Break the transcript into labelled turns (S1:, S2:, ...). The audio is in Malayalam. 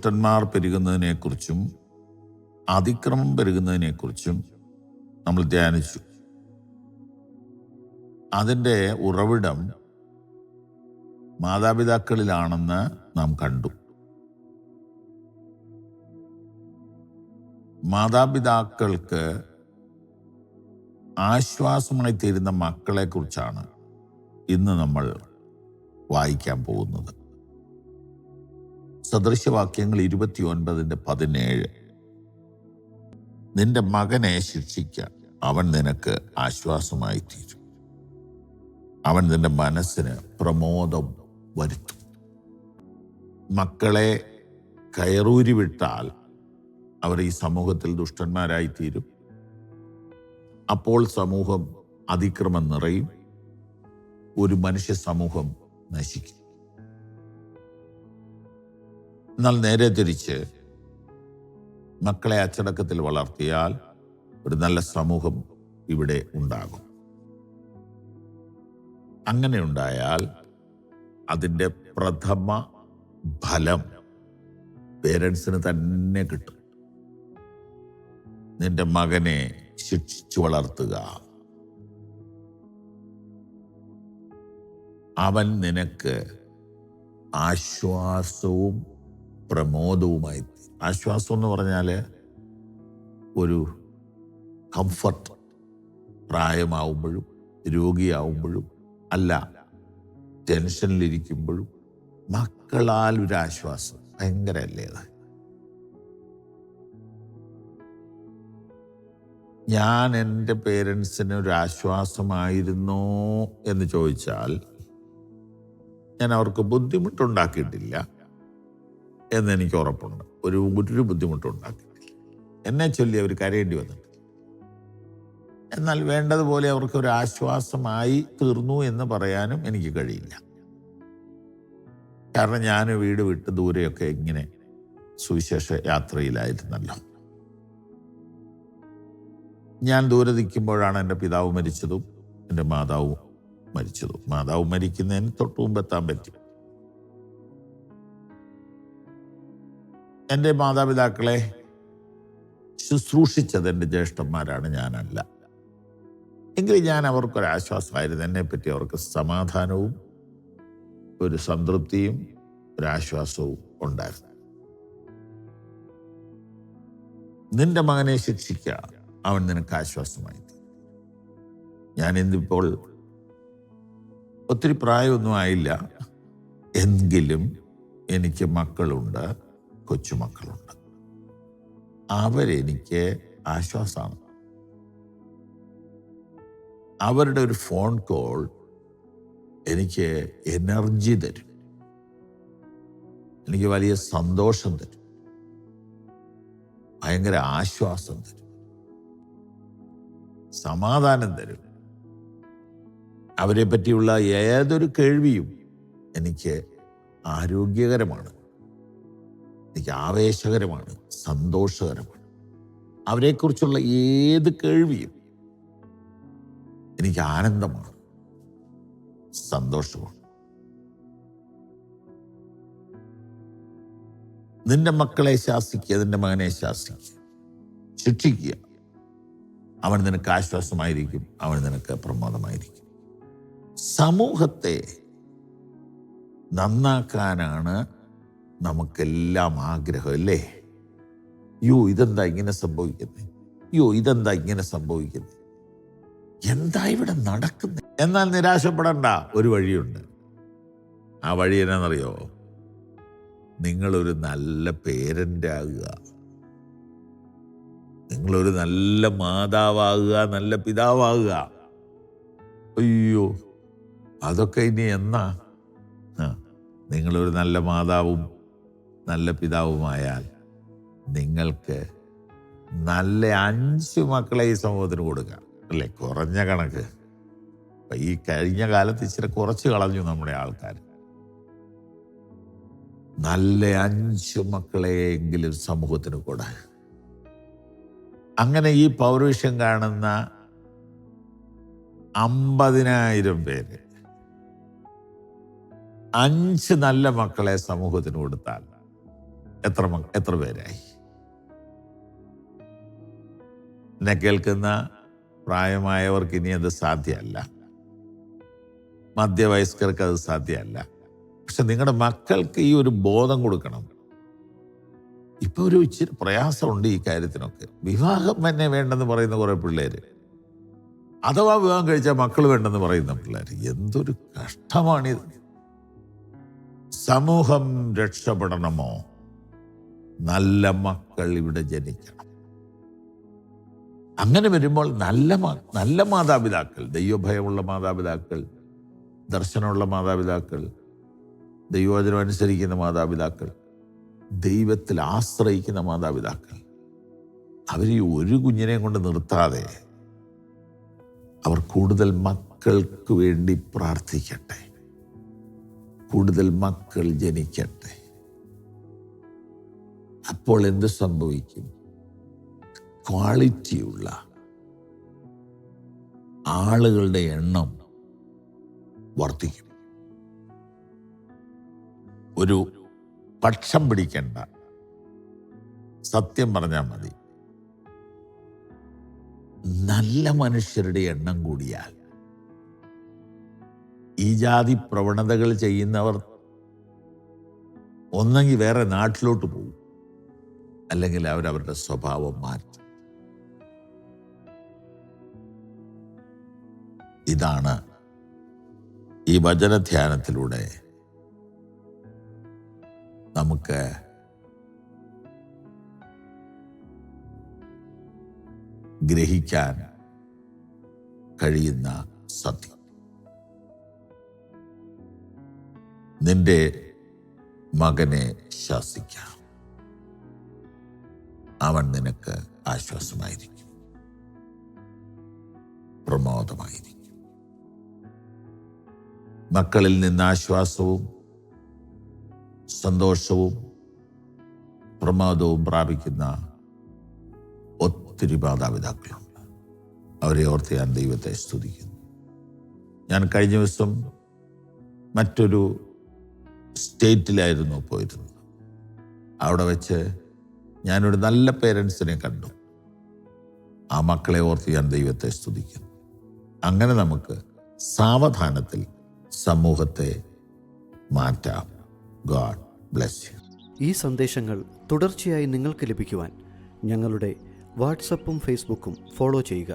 S1: ദുഷ്ടന്മാർ പെരുകുന്നതിനെക്കുറിച്ചും അതിക്രമം പെരുകുന്നതിനെക്കുറിച്ചും നമ്മൾ ധ്യാനിച്ചു. അതിൻ്റെ ഉറവിടം മാതാപിതാക്കളിലാണെന്ന് നാം കണ്ടു. മാതാപിതാക്കൾക്ക് ആശ്വാസമായി തീരുന്ന മക്കളെക്കുറിച്ചാണ് ഇന്ന് നമ്മൾ വായിക്കാൻ പോകുന്നത്. സദൃശവാക്യങ്ങൾ 29:17. നിന്റെ മകനെ ശിക്ഷിക്കുക, അവൻ നിനക്ക് ആശ്വാസമായി തീരും. അവൻ നിന്റെ മനസ്സിന് പ്രമോദം വരുത്തും. മക്കളെ കയറൂരി വിട്ടാൽ അവർ ഈ സമൂഹത്തിൽ ദുഷ്ടന്മാരായിത്തീരും. അപ്പോൾ സമൂഹം അതിക്രമം നിറയും, ഒരു മനുഷ്യ സമൂഹം നശിക്കും. എന്നാൽ നേരെ തിരിച്ച് മക്കളെ അച്ചടക്കത്തിൽ വളർത്തിയാൽ ഒരു നല്ല സമൂഹം ഇവിടെ ഉണ്ടാകും. അങ്ങനെ ഉണ്ടായാൽ അതിൻ്റെ പ്രഥമ ഫലം പേരൻസിന് തന്നെ കിട്ടും. നിന്റെ മകനെ ശിക്ഷിച്ചു വളർത്തുക, അവൻ നിനക്ക് ആശ്വാസവും പ്രമോദവുമായി. ആശ്വാസം എന്ന് പറഞ്ഞാൽ ഒരു കംഫർട്ട്. പ്രായമാവുമ്പോഴും രോഗിയാവുമ്പോഴും അല്ല, ടെൻഷനിലിരിക്കുമ്പോഴും മക്കളാൽ ഒരു ആശ്വാസം ഭയങ്കര അല്ലേ അത്. ഞാൻ എൻ്റെ പേരൻസിന് ഒരു ആശ്വാസമായിരുന്നോ എന്ന് ചോദിച്ചാൽ ഞാൻ അവർക്ക് ബുദ്ധിമുട്ടുണ്ടാക്കിയിട്ടില്ല എന്നെനിക്ക് ഉറപ്പുണ്ട്. ഒരു ബുദ്ധിമുട്ടുണ്ടാക്കിയിട്ടില്ല. എന്നെ ചൊല്ലി അവർ കരയേണ്ടി വന്നിട്ടില്ല. എന്നാൽ വേണ്ടതുപോലെ അവർക്കൊരു ആശ്വാസമായി തീർന്നു എന്ന് പറയാനും എനിക്ക് കഴിയില്ല. കാരണം ഞാൻ വീട് വിട്ട് ദൂരെയൊക്കെ ഇങ്ങനെ സുവിശേഷ യാത്രയിലായിരുന്നല്ലോ. ഞാൻ ദൂരെ നിൽക്കുമ്പോഴാണ് എൻ്റെ പിതാവ് മരിച്ചതും എൻ്റെ മാതാവ് മരിച്ചതും. മാതാവ് മരിക്കുന്നതിന് തൊട്ട് മുമ്പെത്താൻ പറ്റി. എൻ്റെ മാതാപിതാക്കളെ ശുശ്രൂഷിച്ചത് എൻ്റെ ജ്യേഷ്ഠന്മാരാണ്, ഞാനല്ല. എങ്കിലും ഞാൻ അവർക്കൊരാശ്വാസമായിരുന്നു. എന്നെപ്പറ്റി അവർക്ക് സമാധാനവും ഒരു സംതൃപ്തിയും ഒരാശ്വാസവും ഉണ്ടായിരുന്നു. നിന്റെ മകനെ ശിക്ഷിക്കുക, അവൻ നിനക്ക് ആശ്വാസമായി. ഞാൻ ഇന്നിപ്പോൾ ഒത്തിരി പ്രായമൊന്നും ആയില്ല, എങ്കിലും എനിക്ക് മക്കളുണ്ട്, കൊച്ചുമക്കളുണ്ട്. അവരെനിക്ക് ആശ്വാസമാണ്. അവരുടെ ഒരു ഫോൺ കോൾ എനിക്ക് എനർജി തരും, എനിക്ക് വലിയ സന്തോഷം തരും, ഭയങ്കര ആശ്വാസം തരും, സമാധാനം തരും. അവരെ പറ്റിയുള്ള ഏതൊരു കേൾവിയും എനിക്ക് ആരോഗ്യകരമാണ്, എനിക്ക് ആവേശകരമാണ്, സന്തോഷകരമാണ്. അവരെക്കുറിച്ചുള്ള ഏത് കേൾവിയും എനിക്ക് ആനന്ദമാണ്, സന്തോഷമാണ്. നിന്റെ മക്കളെ ശാസിക്കുക, നിന്റെ മകനെ ശാസിക്കുക, ശിക്ഷിക്കുക. അവൻ നിനക്ക് ആശ്വാസമായിരിക്കും, അവൻ നിനക്ക് പ്രമോദമായിരിക്കും. സമൂഹത്തെ നന്നാക്കാനാണ് നമുക്കെല്ലാം ആഗ്രഹം, അല്ലേ? ഇതെന്താ ഇങ്ങനെ സംഭവിക്കുന്നത്? ഇതെന്താ ഇങ്ങനെ സംഭവിക്കുന്നത്? എന്താ ഇവിടെ നടക്കുന്നത്? എന്നാൽ നിരാശപ്പെടണ്ട, ഒരു വഴിയുണ്ട്. ആ വഴി എന്നാണെന്നറിയോ? നിങ്ങളൊരു നല്ല പേരൻ്റ് ആകുക, നിങ്ങളൊരു നല്ല മാതാവാകുക, നല്ല പിതാവാകുക. അതൊക്കെ ഇനി എന്നാ? നിങ്ങളൊരു നല്ല മാതാവും നല്ല പിതാവുമായാൽ നിങ്ങൾക്ക് നല്ല 5 മക്കളെ ഈ സമൂഹത്തിന് കൊടുക്കാം, അല്ലേ? കുറഞ്ഞ കണക്ക്. ഈ കഴിഞ്ഞ കാലത്ത് ഇച്ചിരി കുറച്ച് കളഞ്ഞു നമ്മുടെ ആൾക്കാർ. നല്ല 5 മക്കളെയെങ്കിലും സമൂഹത്തിന് കൂടെ. അങ്ങനെ ഈ പൗരുഷം കാണുന്ന 50,000 പേര് 5 നല്ല മക്കളെ സമൂഹത്തിന് കൊടുത്താൽ എത്ര പേരായി? എന്നെ കേൾക്കുന്ന പ്രായമായവർക്ക് ഇനി അത് സാധ്യമല്ല, മധ്യവയസ്കർക്ക് അത് സാധ്യമല്ല. പക്ഷെ നിങ്ങളുടെ മക്കൾക്ക് ഈ ഒരു ബോധം കൊടുക്കണം. ഇപ്പൊ ഒരു ഇച്ചിരി പ്രയാസമുണ്ട് ഈ കാര്യത്തിനൊക്കെ. വിവാഹം തന്നെ വേണ്ടെന്ന് പറയുന്ന കുറെ പിള്ളേര്, അഥവാ വിവാഹം കഴിച്ചാൽ മക്കൾ വേണ്ടെന്ന് പറയുന്ന പിള്ളേർ. എന്തൊരു കഷ്ടമാണിത്. സമൂഹം രക്ഷപ്പെടണമോ? നല്ല മക്കൾ ഇവിടെ ജനിക്കണം. അങ്ങനെ വരുമ്പോൾ നല്ല മാതാപിതാക്കൾ, ദൈവഭയമുള്ള മാതാപിതാക്കൾ, ദർശനമുള്ള മാതാപിതാക്കൾ, ദൈവവചനം അനുസരിക്കുന്ന മാതാപിതാക്കൾ, ദൈവത്തിൽ ആശ്രയിക്കുന്ന മാതാപിതാക്കൾ, അവർ ഈ ഒരു കുഞ്ഞിനെയും കൊണ്ട് നിർത്താതെ അവർ കൂടുതൽ മക്കൾക്ക് വേണ്ടി പ്രാർത്ഥിക്കട്ടെ, കൂടുതൽ മക്കൾ ജനിക്കട്ടെ. അപ്പോൾ എന്ത് സംഭവിക്കും? ക്വാളിറ്റിയുള്ള ആളുകളുടെ എണ്ണം വർദ്ധിക്കും. ഒരു പക്ഷം പിടിക്കേണ്ട, സത്യം പറഞ്ഞാൽ മതി. നല്ല മനുഷ്യരുടെ എണ്ണം കൂടിയാൽ ഈ ജാതി പ്രവണതകൾ ചെയ്യുന്നവർ ഒന്നെങ്കിൽ വേറെ നാട്ടിലോട്ട് പോകും, അല്ലെങ്കിൽ അവരവരുടെ സ്വഭാവം മാറ്റും. ഇതാണ് ഈ വചനധ്യാനത്തിലൂടെ നമുക്ക് ഗ്രഹിക്കാൻ കഴിയുന്ന സത്യം. നിന്റെ മകനെ ശാസിക്കാം, അവൻ നിനക്ക് ആശ്വാസമായിരിക്കും, പ്രമോദമായിരിക്കും. മക്കളിൽ നിന്ന് ആശ്വാസവും സന്തോഷവും പ്രമോദവും പ്രാപിക്കുന്ന ഒത്തിരി മാതാപിതാക്കളുണ്ട്. അവരെ ഓർത്ത് ഞാൻ ദൈവത്തെ സ്തുതിക്കുന്നു. ഞാൻ കഴിഞ്ഞ ദിവസം മറ്റൊരു സ്റ്റേറ്റിലായിരുന്നു പോയിരുന്നത്. അവിടെ വെച്ച് ഞാനൊരു നല്ല പേരൻസിനെ കണ്ടു. ആ മക്കളെ ഓർത്ത് ഞാൻ ദൈവത്തെ സ്തുതിക്കുന്നു. അങ്ങനെ നമുക്ക് സാവധാനത്തിൽ സമൂഹത്തെ മാറ്റാം. God bless you.
S2: ഈ സന്ദേശങ്ങൾ തുടർച്ചയായി നിങ്ങൾക്ക് ലഭിക്കുവാൻ ഞങ്ങളുടെ വാട്സപ്പും ഫേസ്ബുക്കും ഫോളോ ചെയ്യുക.